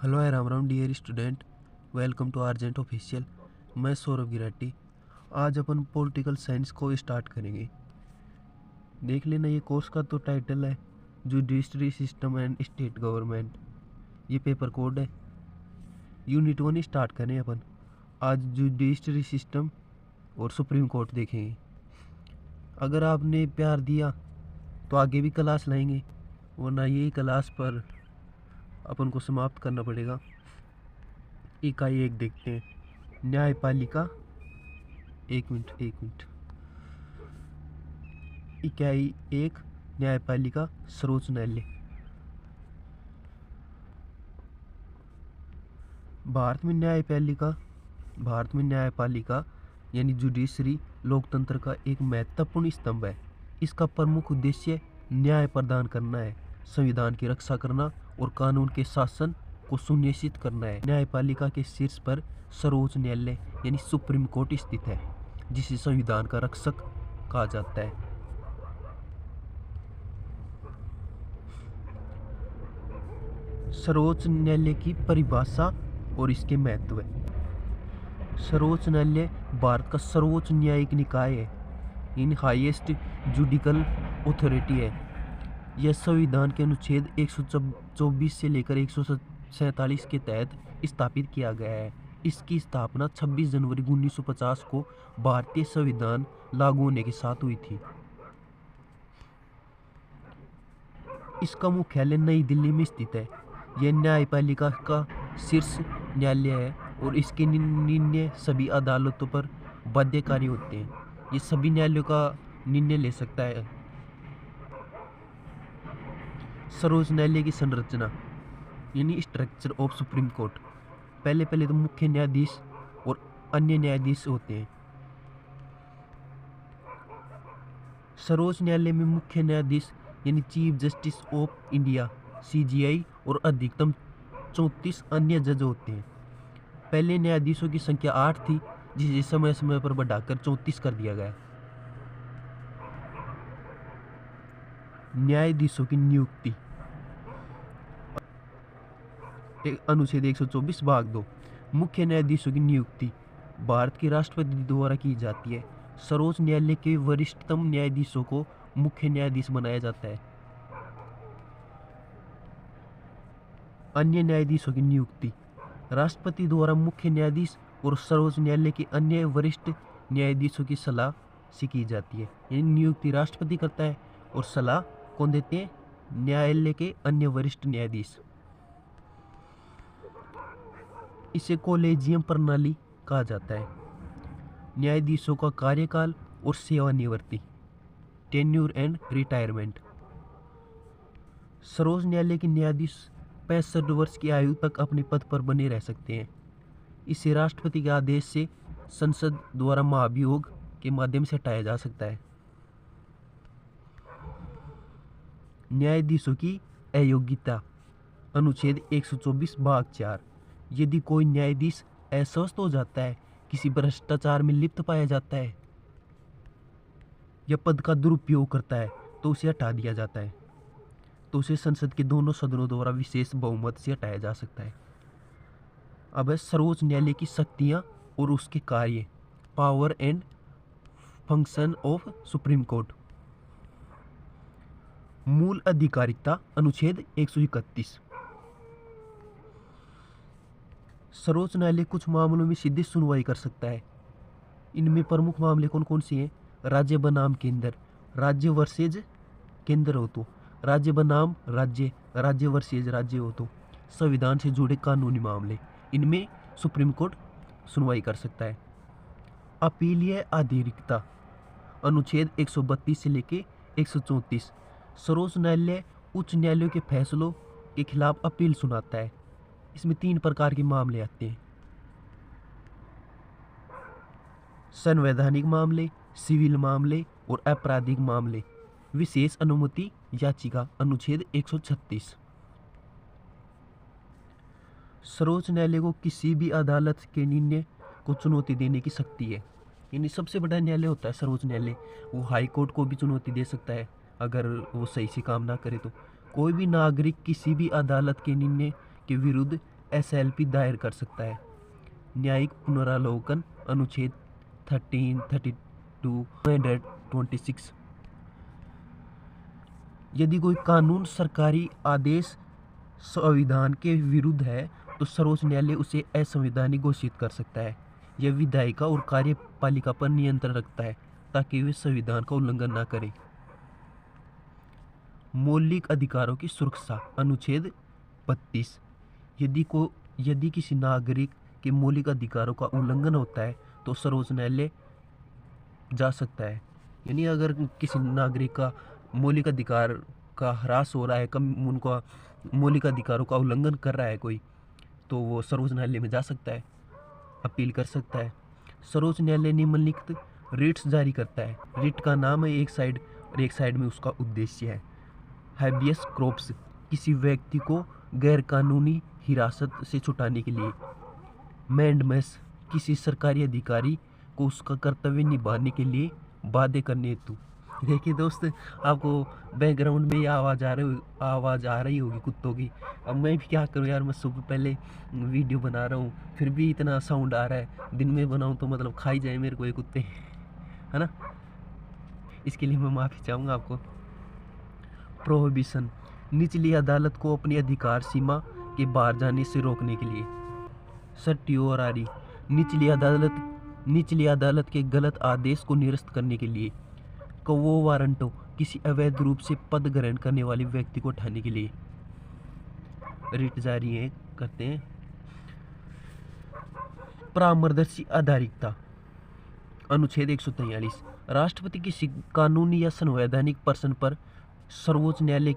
Hello है Ram Ram dear student, welcome to आर्जेंट official. मैं सौरभ गिराटी। आज अपन पॉलिटिकल साइंस को स्टार्ट करेंगे। देख लेना, ये कोर्स का तो टाइटल है judiciary system and state government. ये पेपर कोड है। यूनिट 1 स्टार्ट करें अपन। आज जुडिशरी सिस्टम और सुप्रीम कोर्ट देखेंगे। अगर आपने प्यार दिया तो आगे भी क्लास लाएंगे, वरना यही क्लास पर अपन को समाप्त करना पड़ेगा। इकाई 1 देखते हैं, न्यायपालिका। एक मिनट। इकाई 1, न्यायपालिका, सर्वोच्च न्यायालय। भारत में न्यायपालिका यानी जुडिशरी लोकतंत्र का एक महत्वपूर्ण स्तंभ है। इसका प्रमुख उद्देश्य न्याय प्रदान करना है, संविधान की रक्षा करना और कानून के शासन को सुनिश्चित करना है। न्यायपालिका के शीर्ष पर सर्वोच्च न्यायालय यानी सुप्रीम कोर्ट स्थित है, जिसे संविधान का रक्षक कहा जाता है। सर्वोच्च न्यायालय की परिभाषा और इसके महत्व। सर्वोच्च न्यायालय भारत का सर्वोच्च न्यायिक निकाय है, इन हाईएस्ट जुडिकल अथॉरिटी है। यह संविधान के अनुच्छेद 124 से लेकर 147 के तहत स्थापित किया गया है। इसकी स्थापना 26 जनवरी 1950 को भारतीय संविधान लागू होने के साथ हुई थी। इसका मुख्यालय नई दिल्ली में स्थित है। यह न्यायपालिका का शीर्ष न्यायालय है और इसके निर्णय सभी अदालतों पर बाध्यकारी होते हैं। ये सभी न्यायालयों का निर्णय ले सकता है। सर्वोच्च न्यायालय की संरचना यानी स्ट्रक्चर ऑफ सुप्रीम कोर्ट। पहले तो मुख्य न्यायाधीश और अन्य न्यायाधीश होते हैं। सर्वोच्च न्यायालय में मुख्य न्यायाधीश यानी chief justice of India CJI और अधिकतम 34 अन्य जज होते हैं। पहले न्यायाधीशों की संख्या 8 थी, जिसे समय समय पर बढ़ाकर 34 कर दिया गया। न्यायाधीशों की नियुक्ति अनुच्छेद 124 भाग 2। मुख्य न्यायाधीशों की नियुक्ति भारत के राष्ट्रपति द्वारा की जाती है। सर्वोच्च न्यायालय के वरिष्ठतम न्यायाधीशों को मुख्य न्यायाधीश बनाया जाता है। अन्य न्यायाधीशों की नियुक्ति राष्ट्रपति द्वारा मुख्य न्यायाधीश और सर्वोच्च न्यायालय के अन्य वरिष्ठ न्यायाधीशों की सलाह से की जाती है। यानी नियुक्ति राष्ट्रपति करता है और सलाह कौन देते हैं? न्यायालय के अन्य वरिष्ठ न्यायाधीश। इसे कॉलेजियम प्रणाली कहा जाता है। न्यायाधीशों का कार्यकाल और सेवानिवृत्ति, टेन्यूर एंड रिटायरमेंट। सर्वोच्च न्यायालय के न्यायाधीश 65 वर्ष की आयु तक अपने पद पर बने रह सकते हैं। इसे राष्ट्रपति के आदेश से संसद द्वारा महाभियोग के माध्यम से हटाया जा सकता है। न्यायाधीशों की अयोग्यता अनुच्छेद 124 भाग 4। यदि कोई न्यायाधीश अस्वस्थ हो जाता है, किसी भ्रष्टाचार में लिप्त पाया जाता है या पद का दुरुपयोग करता है, तो उसे हटा दिया जाता है। तो उसे संसद के दोनों सदनों द्वारा विशेष बहुमत से हटाया जा सकता है। अब है सर्वोच्च न्यायालय की शक्तियां और उसके कार्य, power and function of supreme court. मूल अधिकारिता अनुच्छेद 131। सर्वोच्च न्यायालय कुछ मामलों में सीधे सुनवाई कर सकता है। इनमें प्रमुख मामले कौन कौन से हैं? राज्य बनाम केंद्र, राज्य वर्सेज केंद्र हो तो, राज्य बनाम राज्य, राज्य वर्सेज राज्य हो तो, संविधान से जुड़े कानूनी मामले, इनमें सुप्रीम कोर्ट सुनवाई कर सकता है। अपीलीय अधिकारिता अनुच्छेद 132 से लेके 134। सर्वोच्च न्यायालय उच्च न्यायालयों के फैसलों के खिलाफ अपील सुनाता है। इसमें 3 प्रकार के मामले आते हैं: संवैधानिक मामले, सिविल मामले और आपराधिक मामले। विशेष अनुमति याचिका अनुच्छेद 136। सर्वोच्च न्यायालय को किसी भी अदालत के निर्णय को चुनौती देने की शक्ति है। यानी सबसे बड़ा न्यायालय होता है सर्वोच्च न्यायालय। वो हाई कोर्ट को भी चुनौती दे सकता है अगर वो सही से काम ना करे तो। कोई भी नागरिक किसी भी अदालत के निर्णय के विरुद्ध SLP दायर कर सकता है। न्यायिक पुनरावलोकन अनुच्छेद 1332 यदि कोई कानून सरकारी आदेश संविधान के विरुद्ध है तो सर्वोच्च न्यायालय उसे असंवैधानिक घोषित कर सकता है। यह विधायिका और कार्यपालिका पर नियंत्रण रखता है ताकि वे संविधान का उल्लंघन न करें। मौलिक अधिकारों की सुरक्षा अनुच्छेद 32 यदि किसी नागरिक के मौलिक अधिकारों का उल्लंघन होता है तो सर्वोच्च न्यायालय जा सकता है। यानी अगर किसी नागरिक का मौलिक अधिकार का ह्रास हो रहा है, कम उनका मौलिक अधिकारों का उल्लंघन कर रहा है कोई, तो वो सर्वोच्च न्यायालय में जा सकता है, अपील कर सकता है। सर्वोच्च न्यायालय निम्नलिखित रिट्स जारी करता है। रिट का नाम है एक साइड और एक साइड में उसका उद्देश्य है। हैबियस कॉर्पस किसी व्यक्ति को गैरकानूनी हिरासत से छुटाने के लिए। मैंडेमस किसी सरकारी अधिकारी को उसका कर्तव्य निभाने के लिए बाध्य करने हेतु। देखिए दोस्त, आपको बैकग्राउंड में ये आवाज़ आ रही होगी कुत्तों की। अब मैं भी क्या करूँ यार, मैं सुबह पहले वीडियो बना रहा हूँ फिर भी इतना साउंड आ रहा है। दिन में बनाऊँ तो मतलब खाई जाए मेरे को ये कुत्ते, है ना। इसके लिए मैं माफ़ी चाहूँगा आपको। प्रोहिबिशन निचली अदालत को अपनी अधिकार सीमा के बाहर जाने से रोकने के लिए। सर्टियोरारी निचली अदालत के गलत आदेश को निरस्त करने के लिए। क्वो वारंटो किसी अवैध रूप से पद ग्रहण करने वाले व्यक्ति को हटाने के लिए रिट जारी करते हैं। परामर्शी आधारिकता अनुच्छेद 143 राष्ट्रपति किसी कानूनी या संवैधानिक प्रश्न पर सर्वोच्च न्यायालय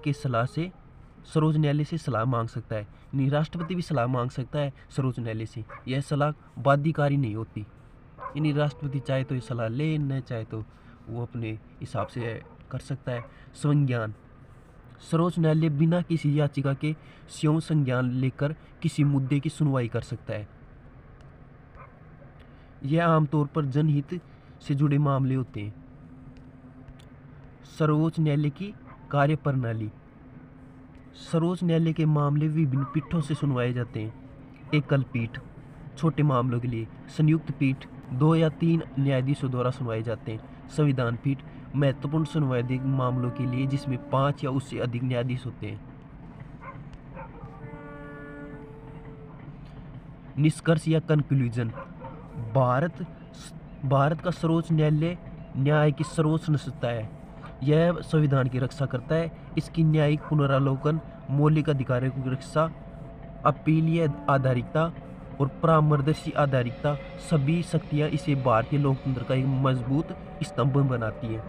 से सलाह मांग सकता है। यानी राष्ट्रपति भी सलाह मांग सकता है सर्वोच्च न्यायालय से। यह सलाह बाध्यकारी नहीं होती। यानी राष्ट्रपति चाहे तो ये सलाह ले, न चाहे तो वो अपने हिसाब से कर सकता है। संज्ञान सर्वोच्च न्यायालय बिना किसी याचिका के स्वयं संज्ञान लेकर किसी मुद्दे की सुनवाई कर सकता है। यह आमतौर पर जनहित से जुड़े मामले होते हैं। सर्वोच्च न्यायालय की कार्यप्रणाली सर्वोच्च न्यायालय के मामले विभिन्न पीठों से सुनवाए जाते हैं। एकल पीठ छोटे मामलों के लिए। संयुक्त पीठ 2 या 3 न्यायाधीशों द्वारा सुनवाए जाते हैं। संविधान पीठ महत्वपूर्ण संवैधानिक मामलों के लिए जिसमें 5 या उससे अधिक न्यायाधीश होते हैं। निष्कर्ष या कंक्लूजन भारत का सर्वोच्च न्यायालय न्याय की सर्वोच्च संस्था है। यह संविधान की रक्षा करता है। इसकी न्यायिक पुनरावलोकन, मौलिक अधिकारों की रक्षा, अपीलीय आधारिकता और परामर्शी आधारिकता सभी शक्तियाँ इसे भारतीय लोकतंत्र का एक मजबूत स्तंभ बनाती हैं।